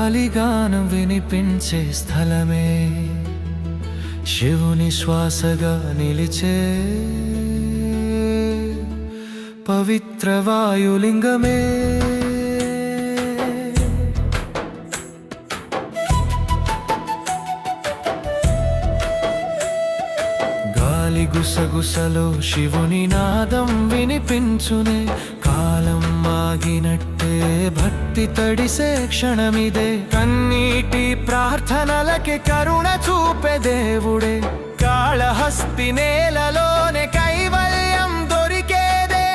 గాలిగానం వినిపించే స్థలమే శివుని శ్వాసగా నిలిచే పవిత్ర వాయులింగమే. గాలి గుసగుసలో శివుని నాదం వినిపించునే, కాలం ఆగినట్టే భక్తి తడిసే క్షణమిదే. కన్నీటి ప్రార్థనలకి కరుణ చూపే దేవుడే, కాళహస్తి నేలలోనే కైవల్యం దొరికేదే.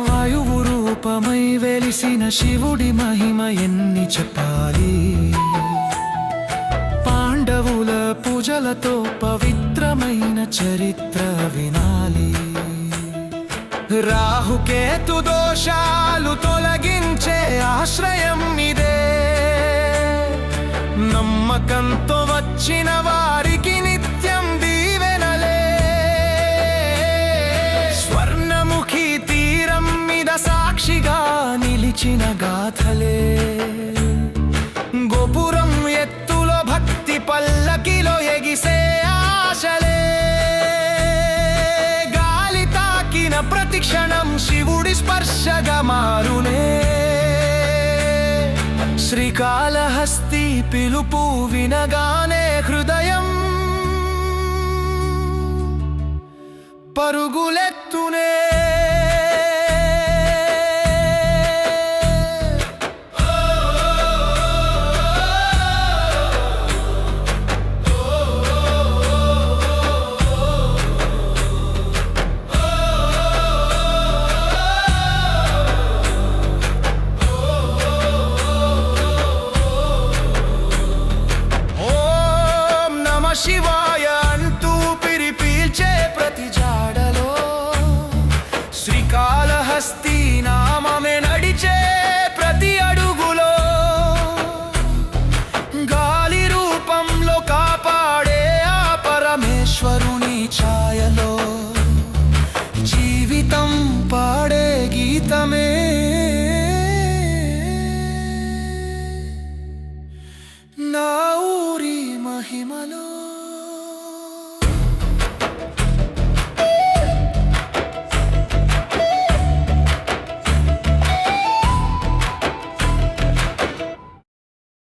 వాయువు రూపమై వెలిసిన శివుడి మహిమ ఎన్ని చెప్పాలి. పాండవుల పూజలతో పవిత్రమైన చరిత్ర వినాలి. రాహుకేతు దోషాలు తొలగించే ఆశ్రయం ఇదే, నమ్మకంతో వచ్చిన వారికి నిత్యం దీవెనలే. స్వర్ణముఖి తీరం మీద సాక్షిగా నిలిచిన గాథలే, గోపురం ఎత్తులో భక్తి పల్లకిలో ఎగిసే ఆశలే. గాలి తాకిన ప్రతి క్షణం శివుడి స్పర్శగా మారునే, శ్రీకాళహస్తి పిలుపు వినగానే హృదయం పరుగులెత్తునే.